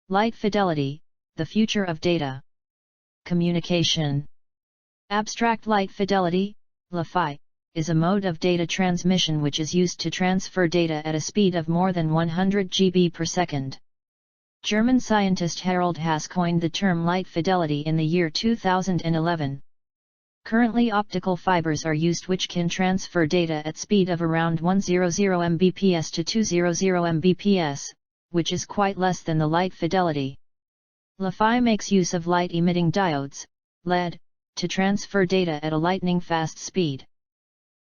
Light fidelity, the future of data communication. Abstract light fidelity, LiFi, is a mode of data transmission which is used to transfer data at a speed of more than 100 GB per second. German scientist Harald Haas coined the term light fidelity in the year 2011. Currently optical fibers are used which can transfer data at speed of around 100 Mbps to 200 Mbps, which is quite less than the light fidelity. LiFi makes use of light-emitting diodes, LED, to transfer data at a lightning-fast speed.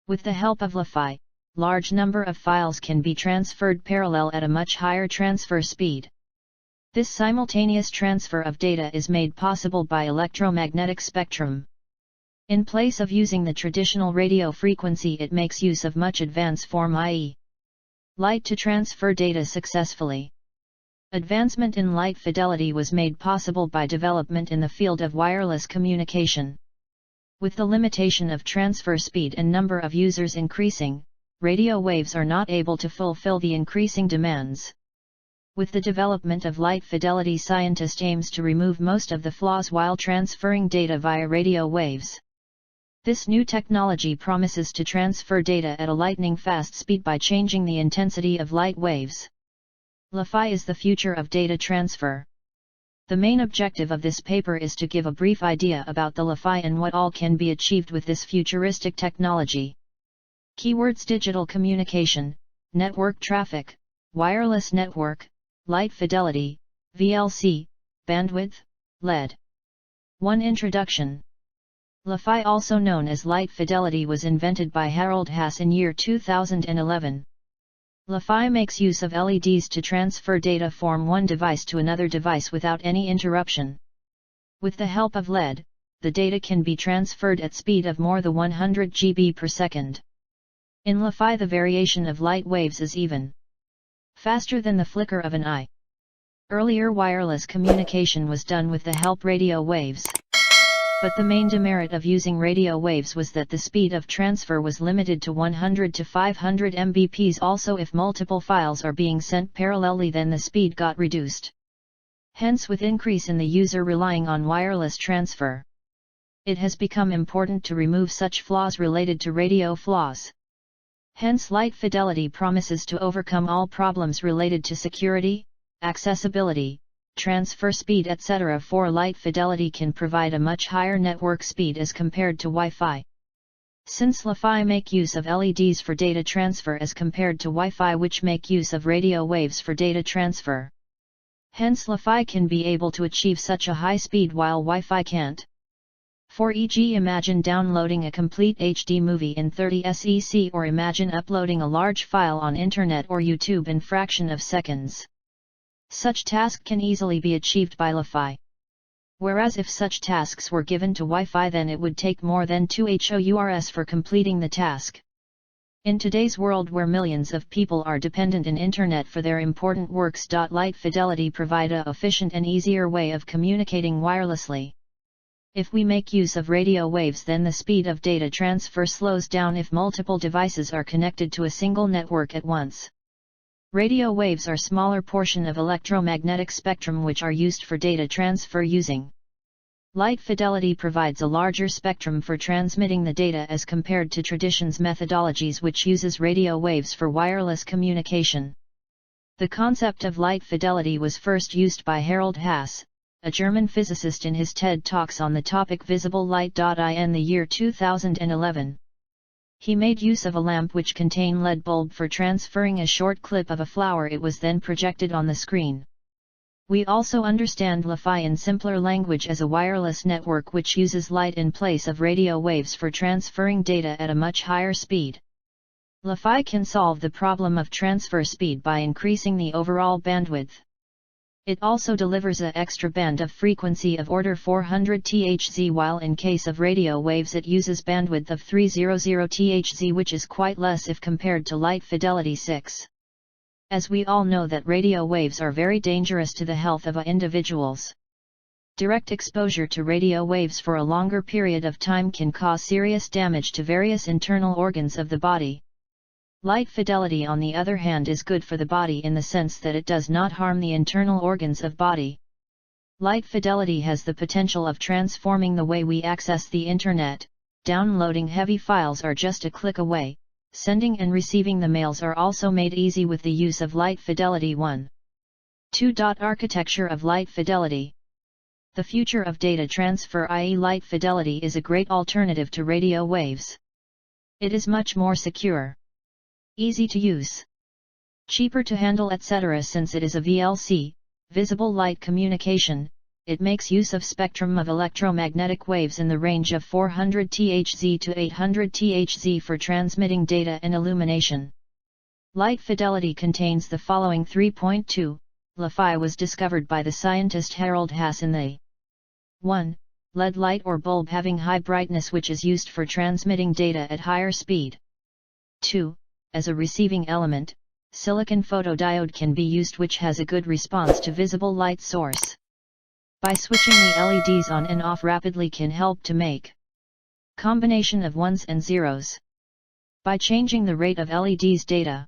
With the help of LiFi, large number of files can be transferred parallel at a much higher transfer speed. This simultaneous transfer of data is made possible by electromagnetic spectrum. In place of using the traditional radio frequency, it makes use of much advanced form, i.e., light, to transfer data successfully. Advancement in light fidelity was made possible by development in the field of wireless communication. With the limitation of transfer speed and number of users increasing, radio waves are not able to fulfill the increasing demands. With the development of light fidelity, scientists aims to remove most of the flaws while transferring data via radio waves. This new technology promises to transfer data at a lightning-fast speed by changing the intensity of light waves. LiFi is the future of data transfer. The main objective of this paper is to give a brief idea about the LiFi and what all can be achieved with this futuristic technology. Keywords: digital communication, network traffic, wireless network, light fidelity, VLC, bandwidth, LED. 1. Introduction. LiFi, also known as light fidelity, was invented by Harald Haas in year 2011. LiFi makes use of LEDs to transfer data from one device to another device without any interruption. With the help of LED, the data can be transferred at speed of more than 100 GB per second. In LiFi, the variation of light waves is even faster than the flicker of an eye. Earlier wireless communication was done with the help radio waves. But the main demerit of using radio waves was that the speed of transfer was limited to 100 to 500 Mbps. Also, if multiple files are being sent parallelly, then the speed got reduced. Hence, with increase in the user relying on wireless transfer, it has become important to remove such flaws related to radio flaws. Hence, light fidelity promises to overcome all problems related to security, accessibility, transfer speed, etc. For light fidelity can provide a much higher network speed as compared to Wi-Fi. Since LiFi make use of LEDs for data transfer as compared to Wi-Fi, which make use of radio waves for data transfer. Hence, LiFi can be able to achieve such a high speed while Wi-Fi can't. For e.g., imagine downloading a complete HD movie in 30 SEC, or imagine uploading a large file on internet or YouTube in fraction of seconds. Such task can easily be achieved by LiFi. Whereas if such tasks were given to Wi-Fi, then it would take more than 2 hours for completing the task. In today's world where millions of people are dependent on internet for their important works, light fidelity provide a efficient and easier way of communicating wirelessly. If we make use of radio waves, then the speed of data transfer slows down if multiple devices are connected to a single network at once. Radio waves are smaller portion of electromagnetic spectrum which are used for data transfer. Using light fidelity provides a larger spectrum for transmitting the data as compared to traditions methodologies which uses radio waves for wireless communication. The concept of light fidelity was first used by Harald Haas, a German physicist, in his TED Talks on the topic visible light. In the year 2011. He made use of a lamp which contained LED bulb for transferring a short clip of a flower. It was then projected on the screen. We also understand LiFi in simpler language as a wireless network which uses light in place of radio waves for transferring data at a much higher speed. LiFi can solve the problem of transfer speed by increasing the overall bandwidth. It also delivers an extra band of frequency of order 400 Hz, while in case of radio waves it uses bandwidth of 300 Hz, which is quite less if compared to light fidelity 6. As we all know that radio waves are very dangerous to the health of individuals. Direct exposure to radio waves for a longer period of time can cause serious damage to various internal organs of the body. Light fidelity on the other hand is good for the body in the sense that it does not harm the internal organs of body. Light fidelity has the potential of transforming the way we access the internet. Downloading heavy files are just a click away. Sending and receiving the mails are also made easy with the use of light fidelity 1. 2. Architecture of light fidelity. The future of data transfer, i.e. light fidelity, is a great alternative to radio waves. It is much more secure, easy to use, cheaper to handle, etc. Since it is a VLC, visible light communication, it makes use of spectrum of electromagnetic waves in the range of 400 Thz to 800 Thz for transmitting data and illumination. Light fidelity contains the following. 3.2. LiFi was discovered by the scientist Harold Haas in the 1. LED light or bulb having high brightness which is used for transmitting data at higher speed. 2. As a receiving element, silicon photodiode can be used which has a good response to visible light source. By switching the LEDs on and off rapidly can help to make combination of ones and zeros. By changing the rate of LEDs, data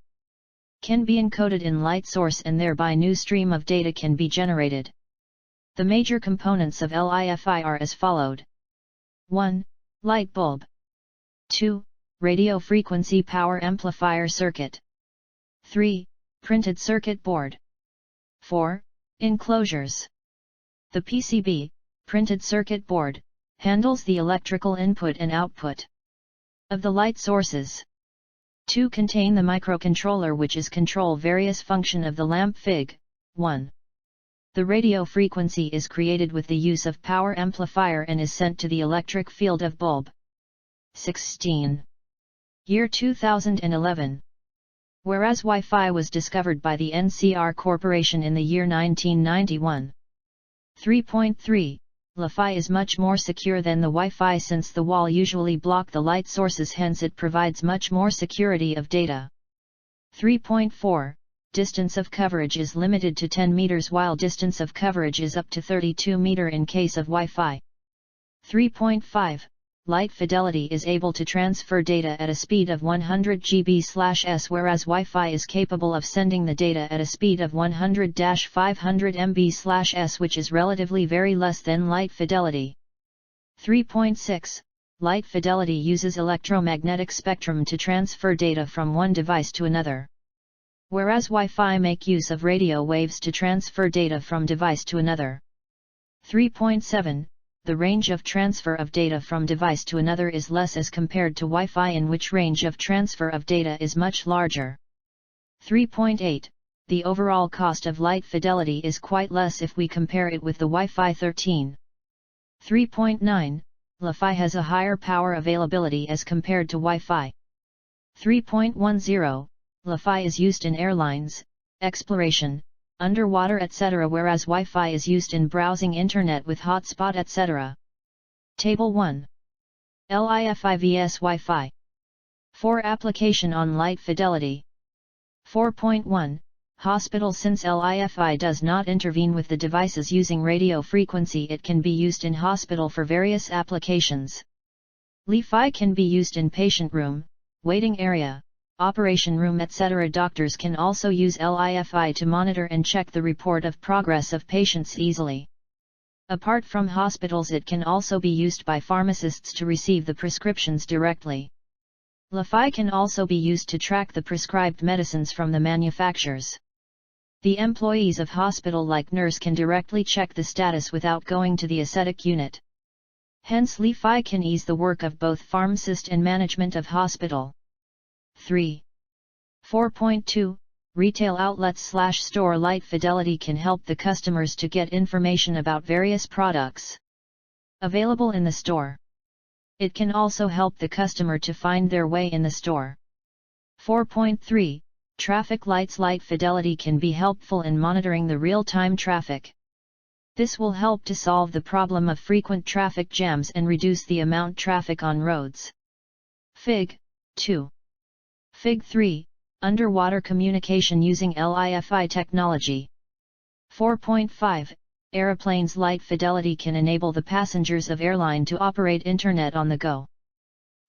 can be encoded in light source and thereby new stream of data can be generated. The major components of LiFi are as followed. 1. Light bulb. 2. Radio frequency power amplifier circuit. 3. Printed circuit board. 4. Enclosures. The PCB, printed circuit board, handles the electrical input and output of the light sources. 2. Contain the microcontroller which is control various function of the lamp. Fig. 1. The radio frequency is created with the use of power amplifier and is sent to the electric field of bulb. 16. Year 2011. Whereas Wi-Fi was discovered by the NCR Corporation in the year 1991. 3.3. LiFi is much more secure than the Wi-Fi since the wall usually block the light sources, hence it provides much more security of data. 3.4. Distance of coverage is limited to 10 meters while distance of coverage is up to 32 meter in case of Wi-Fi. 3.5. Light fidelity is able to transfer data at a speed of 100 GB/s whereas Wi-Fi is capable of sending the data at a speed of 100-500 MB/s which is relatively very less than light fidelity. 3.6. Light fidelity uses electromagnetic spectrum to transfer data from one device to another. Whereas Wi-Fi make use of radio waves to transfer data from device to another. 3.7. The range of transfer of data from device to another is less as compared to Wi-Fi, in which range of transfer of data is much larger. 3.8. The overall cost of light fidelity is quite less if we compare it with the Wi-Fi 13. 3.9. LiFi has a higher power availability as compared to Wi-Fi. 3.10. LiFi is used in airlines, exploration, underwater etc. whereas Wi-Fi is used in browsing internet with hotspot etc. Table 1. LiFi vs Wi-Fi. 4. Application on light fidelity. 4.1. Hospital. Since LiFi does not intervene with the devices using radio frequency, it can be used in hospital for various applications. LiFi can be used in patient room, waiting area, operation room etc. Doctors can also use LiFi to monitor and check the report of progress of patients easily. Apart from hospitals, it can also be used by pharmacists to receive the prescriptions directly. LiFi can also be used to track the prescribed medicines from the manufacturers. The employees of hospital like nurse can directly check the status without going to the ascetic unit. Hence LiFi can ease the work of both pharmacist and management of hospital. 3. 4.2. Retail outlets/store. Light fidelity can help the customers to get information about various products available in the store. It can also help the customer to find their way in the store. 4.3. Traffic lights. Light fidelity can be helpful in monitoring the real-time traffic. This will help to solve the problem of frequent traffic jams and reduce the amount traffic on roads. Fig. 2. Fig. 3. Underwater communication using LiFi technology. 4.5. Aeroplanes. Light fidelity can enable the passengers of airline to operate internet on the go.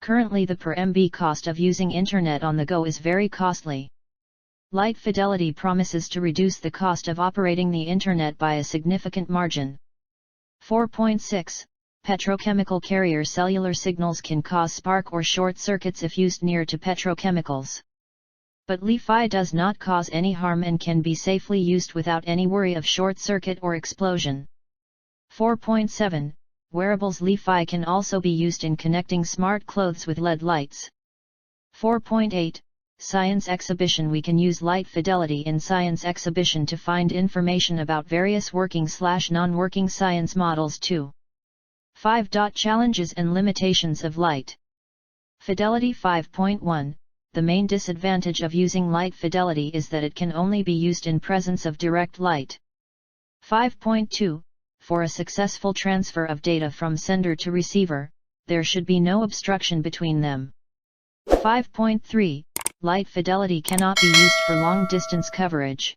Currently the per MB cost of using internet on the go is very costly. Light Fidelity promises to reduce the cost of operating the internet by a significant margin. 4.6. Petrochemical carrier cellular signals can cause spark or short circuits if used near to petrochemicals. But Li-Fi does not cause any harm and can be safely used without any worry of short circuit or explosion. 4.7. Wearables Li-Fi can also be used in connecting smart clothes with LED lights. 4.8. Science exhibition. We can use Light Fidelity in science exhibition to find information about various working/non-working science models too. 5. Challenges and limitations of Light Fidelity. 5.1. The main disadvantage of using Light Fidelity is that it can only be used in presence of direct light. 5.2. For a successful transfer of data from sender to receiver, there should be no obstruction between them. 5.3. Light Fidelity cannot be used for long-distance coverage.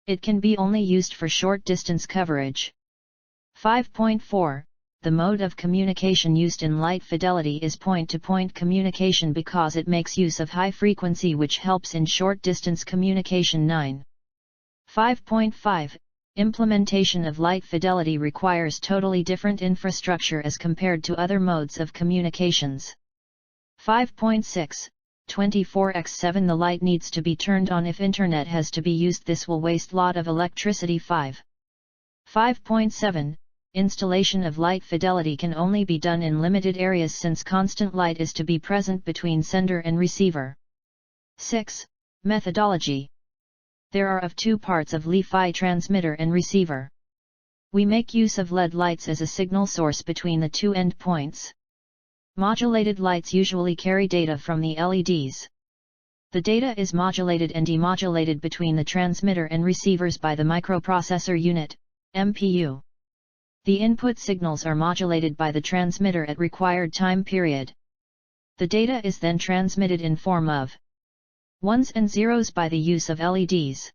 It can be only used for short-distance coverage. 5.4. The mode of communication used in Light Fidelity is point-to-point communication because it makes use of high frequency, which helps in short-distance communication. 9. 5.5. Implementation of Light Fidelity requires totally different infrastructure as compared to other modes of communications. 5.6. 24/7 The light needs to be turned on if internet has to be used. This will waste lot of electricity. 5.7. Installation of Light Fidelity can only be done in limited areas since constant light is to be present between sender and receiver. 6. Methodology. There are of two parts of Li-Fi transmitter and receiver. We make use of LED lights as a signal source between the two endpoints. Modulated lights usually carry data from the LEDs. The data is modulated and demodulated between the transmitter and receivers by the microprocessor unit, MPU. The input signals are modulated by the transmitter at required time period. The data is then transmitted in form of ones and zeros by the use of LEDs.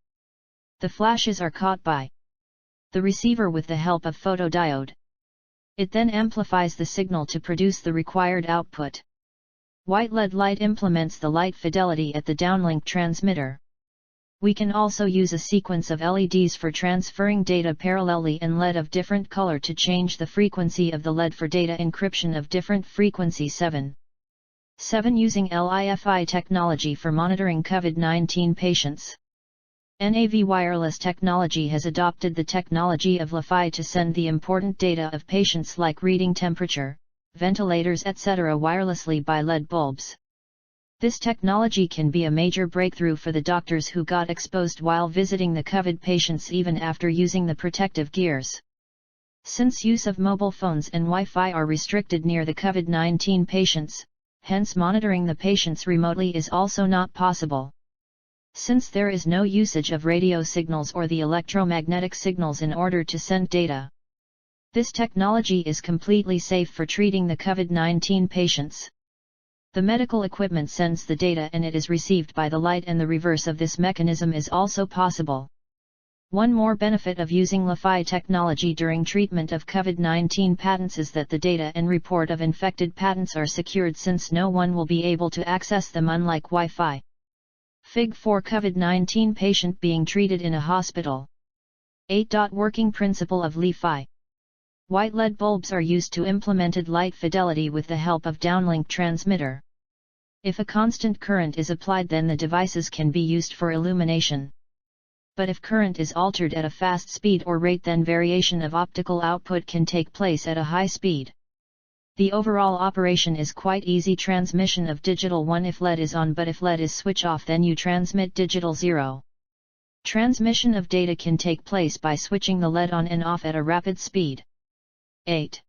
The flashes are caught by the receiver with the help of photodiode. It then amplifies the signal to produce the required output. White LED light implements the Light Fidelity at the downlink transmitter. We can also use a sequence of LEDs for transferring data parallelly and LED of different color to change the frequency of the LED for data encryption of different frequency. 7. Using LIFI technology for monitoring COVID-19 patients. NAV Wireless Technology has adopted the technology of Li-Fi to send the important data of patients like reading temperature, ventilators etc. wirelessly by LED bulbs. This technology can be a major breakthrough for the doctors who got exposed while visiting the COVID patients even after using the protective gears. Since use of mobile phones and Wi-Fi are restricted near the COVID-19 patients, hence monitoring the patients remotely is also not possible. Since there is no usage of radio signals or the electromagnetic signals in order to send data. This technology is completely safe for treating the COVID-19 patients. The medical equipment sends the data and it is received by the light, and the reverse of this mechanism is also possible. One more benefit of using Li-Fi technology during treatment of COVID-19 patients is that the data and report of infected patients are secured since no one will be able to access them, unlike Wi-Fi. Fig. 4 COVID-19 patient being treated in a hospital. 8. Working principle of Li-Fi. White LED bulbs are used to implemented Light Fidelity with the help of downlink transmitter. If a constant current is applied, then the devices can be used for illumination. But if current is altered at a fast speed or rate, then variation of optical output can take place at a high speed. The overall operation is quite easy. Transmission of digital 1 if LED is on, but if LED is switch off, then you transmit digital 0. Transmission of data can take place by switching the LED on and off at a rapid speed. 8.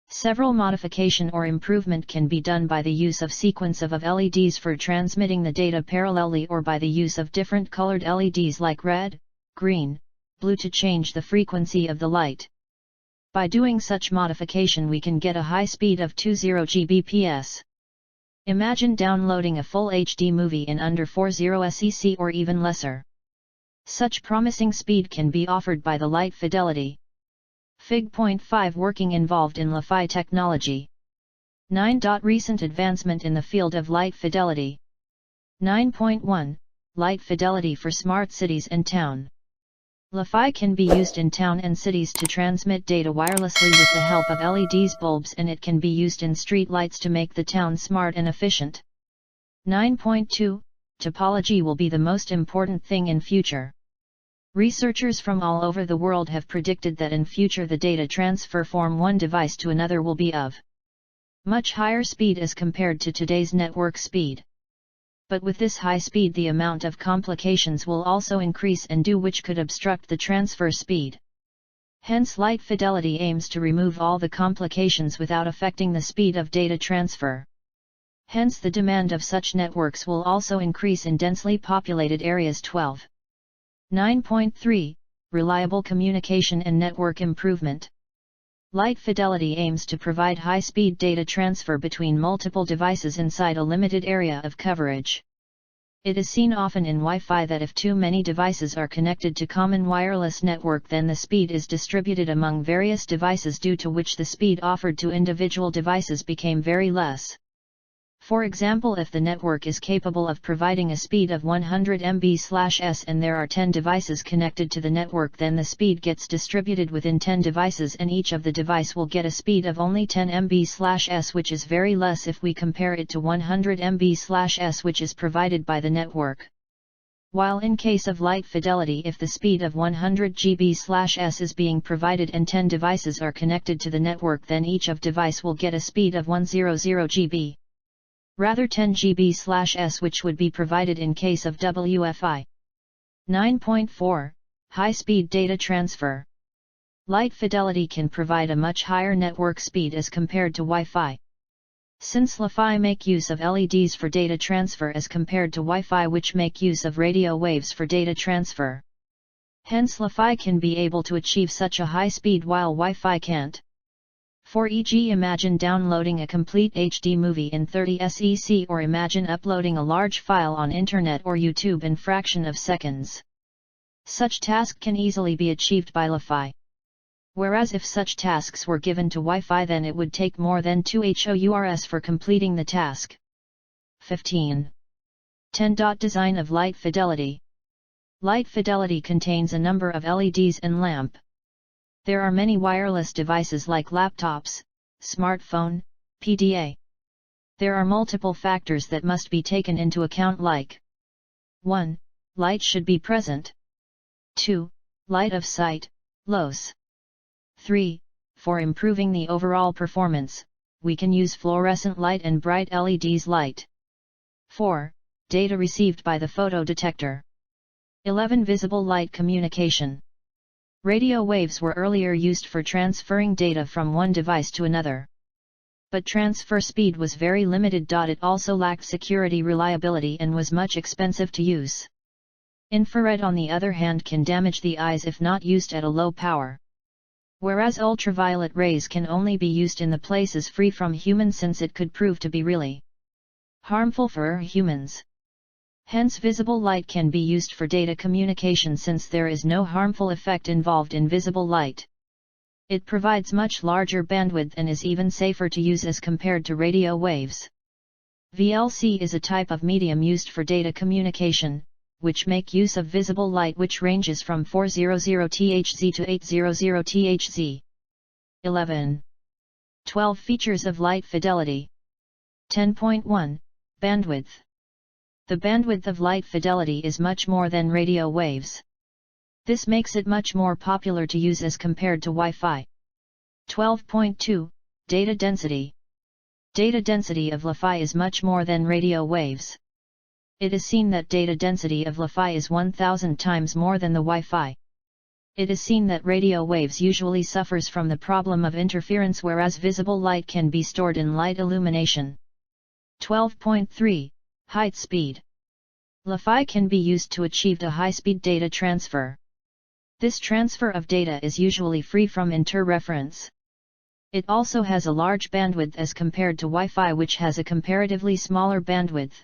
Several modification or improvement can be done by the use of sequence of LEDs for transmitting the data parallelly, or by the use of different colored LEDs like red, green, blue to change the frequency of the light. By doing such modification we can get a high speed of 20 Gbps. Imagine downloading a full HD movie in under 40 SEC or even lesser. Such promising speed can be offered by the Light Fidelity. Fig. 5 Working involved in Li-Fi technology. 9. Recent advancement in the field of light fidelity. 9.1 Light fidelity for smart cities and town. Li-Fi can be used in town and cities to transmit data wirelessly with the help of LEDs bulbs, and it can be used in street lights to make the town smart and efficient. 9.2 Topology will be the most important thing in future. Researchers from all over the world have predicted that in future the data transfer from one device to another will be of much higher speed as compared to today's network speed. But with this high speed the amount of complications will also increase and which could obstruct the transfer speed. Hence light fidelity aims to remove all the complications without affecting the speed of data transfer. Hence the demand of such networks will also increase in densely populated areas. 12. 9.3 Reliable communication and network improvement. Light fidelity aims to provide high-speed data transfer between multiple devices inside a limited area of coverage. It is seen often in Wi-Fi that if too many devices are connected to common wireless network, then the speed is distributed among various devices, due to which the speed offered to individual devices became very less. For example, if the network is capable of providing a speed of 100 Mbps and there are 10 devices connected to the network, then the speed gets distributed within 10 devices and each of the device will get a speed of only 10 Mbps, which is very less if we compare it to 100 Mbps which is provided by the network. While in case of light fidelity, if the speed of 100 Gbps is being provided and 10 devices are connected to the network, then each of device will get a speed of 100 GB. Rather 10 Gbps, which would be provided in case of WFI. 9.4 High-speed data transfer. Light fidelity can provide a much higher network speed as compared to Wi-Fi. Since Li-Fi make use of LEDs for data transfer as compared to Wi-Fi, which make use of radio waves for data transfer. Hence Li-Fi can be able to achieve such a high speed while Wi-Fi can't. For e.g., imagine downloading a complete HD movie in 30 SEC, or imagine uploading a large file on internet or YouTube in fraction of seconds. Such task can easily be achieved by Li-Fi. Whereas if such tasks were given to Wi-Fi, then it would take more than 2 hours for completing the task. 15. 10. Design of light fidelity. Light fidelity contains a number of LEDs and lamp. There are many wireless devices like laptops, smartphone, PDA. There are multiple factors that must be taken into account, like 1. Light should be present. 2. Light of sight, LOS. 3. For improving the overall performance, we can use fluorescent light and bright LEDs light. 4. Data received by the photodetector. 11. Visible light communication. Radio waves were earlier used for transferring data from one device to another. But transfer speed was very limited. It also lacked security, reliability, and was much expensive to use. Infrared, on the other hand, can damage the eyes if not used at a low power. Whereas ultraviolet rays can only be used in the places free from humans, since it could prove to be really harmful for humans. Hence visible light can be used for data communication, since there is no harmful effect involved in visible light. It provides much larger bandwidth and is even safer to use as compared to radio waves. VLC is a type of medium used for data communication, which make use of visible light, which ranges from 400 Thz to 800 Thz. 11. 12 Features of light fidelity. 10.1 Bandwidth. The bandwidth of light fidelity is much more than radio waves. This makes it much more popular to use as compared to Wi-Fi. 12.2 Data density. Data density of Li-Fi is much more than radio waves. It is seen that data density of Li-Fi is 1000 times more than the Wi-Fi. It is seen that radio waves usually suffers from the problem of interference, whereas visible light can be stored in light illumination. 12.3 Height speed. Li-Fi can be used to achieve a high-speed data transfer. This transfer of data is usually free from interference. It also has a large bandwidth as compared to Wi-Fi, which has a comparatively smaller bandwidth.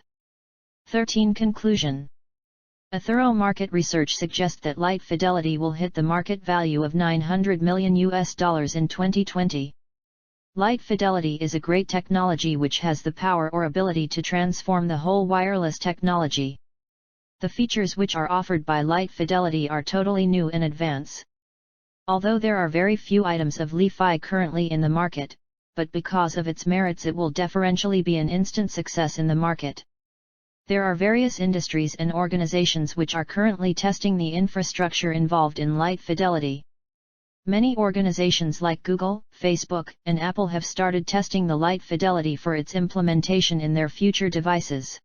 13 Conclusion. A thorough market research suggests that light fidelity will hit the market value of $900 million in 2020. Light fidelity is a great technology which has the power or ability to transform the whole wireless technology. The features which are offered by light fidelity are totally new and advanced. Although there are very few items of Li-Fi currently in the market, but because of its merits it will definitely be an instant success in the market. There are various industries and organizations which are currently testing the infrastructure involved in light fidelity. Many organizations like Google, Facebook, and Apple have started testing the light fidelity for its implementation in their future devices.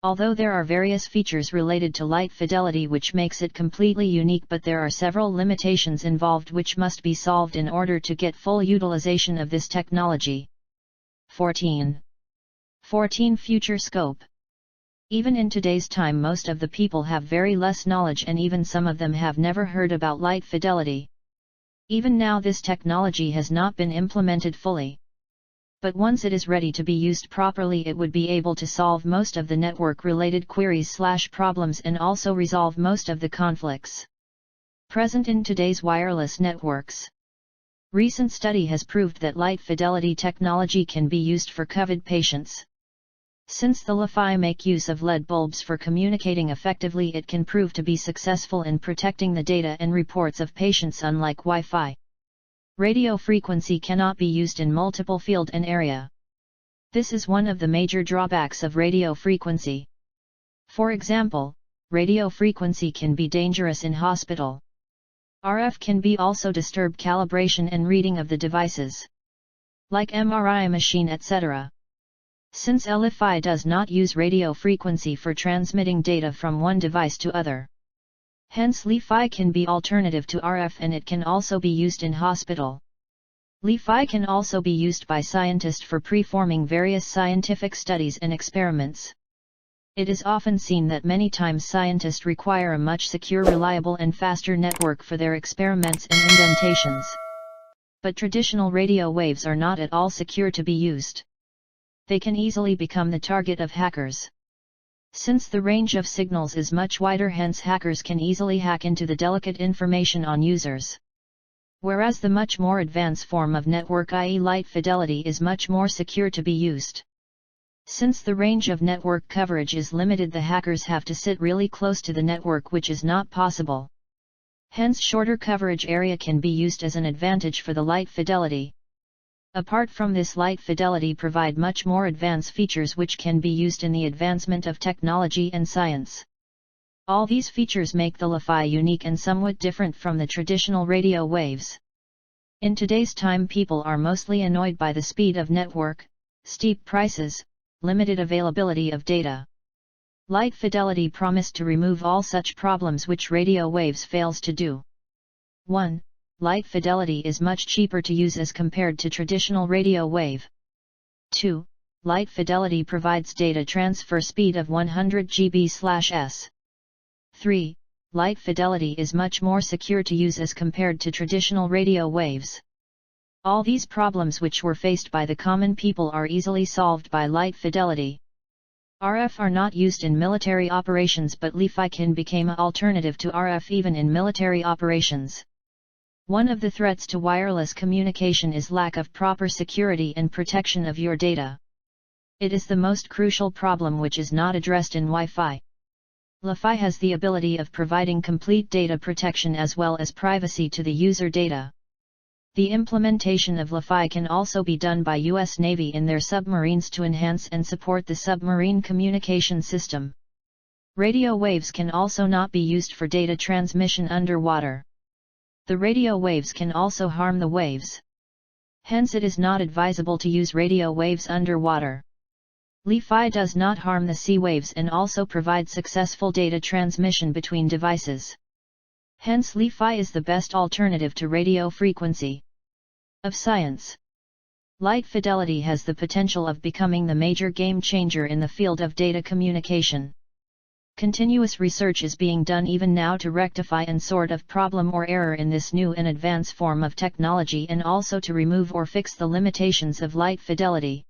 Although there are various features related to light fidelity which makes it completely unique, but there are several limitations involved which must be solved in order to get full utilization of this technology. 14. Future scope. Even in today's time most of the people have very less knowledge and even some of them have never heard about light fidelity. Even now this technology has not been implemented fully. But once it is ready to be used properly it would be able to solve most of the network-related queries/problems and also resolve most of the conflicts present in today's wireless networks. Recent study has proved that light fidelity technology can be used for COVID patients. Since the Li-Fi make use of LED bulbs for communicating effectively, it can prove to be successful in protecting the data and reports of patients unlike Wi-Fi. Radio frequency cannot be used in multiple field and area. This is one of the major drawbacks of radio frequency. For example, radio frequency can be dangerous in hospital. RF can be also disturb calibration and reading of the devices, like MRI machine etc. Since Li-Fi does not use radio frequency for transmitting data from one device to other. Hence Li-Fi can be alternative to RF and it can also be used in hospital. Li-Fi can also be used by scientists for performing various scientific studies and experiments. It is often seen that many times scientists require a much secure, reliable and faster network for their experiments and indentations. But traditional radio waves are not at all secure to be used. They can easily become the target of hackers. Since the range of signals is much wider, hence hackers can easily hack into the delicate information on users. Whereas the much more advanced form of network, i.e. light fidelity, is much more secure to be used. Since the range of network coverage is limited, the hackers have to sit really close to the network, which is not possible. Hence shorter coverage area can be used as an advantage for the light fidelity. Apart from this, light fidelity provide much more advanced features which can be used in the advancement of technology and science. All these features make the Li-Fi unique and somewhat different from the traditional radio waves. In today's time people are mostly annoyed by the speed of network, steep prices, limited availability of data. Light fidelity promised to remove all such problems which radio waves fails to do. 1. Light fidelity is much cheaper to use as compared to traditional radio wave. 2. Light fidelity provides data transfer speed of 100 GB/s. 3. Light fidelity is much more secure to use as compared to traditional radio waves. All these problems which were faced by the common people are easily solved by light fidelity. RF are not used in military operations, but Li-Fi can become an alternative to RF even in military operations. One of the threats to wireless communication is lack of proper security and protection of your data. It is the most crucial problem which is not addressed in Wi-Fi. Li-Fi has the ability of providing complete data protection as well as privacy to the user data. The implementation of Li-Fi can also be done by US Navy in their submarines to enhance and support the submarine communication system. Radio waves can also not be used for data transmission underwater. The radio waves can also harm the waves. Hence it is not advisable to use radio waves underwater. Li-Fi does not harm the sea waves and also provides successful data transmission between devices. Hence Li-Fi is the best alternative to radio frequency. Of science. Light fidelity has the potential of becoming the major game changer in the field of data communication. Continuous research is being done even now to rectify any sort of problem or error in this new and advanced form of technology and also to remove or fix the limitations of light fidelity.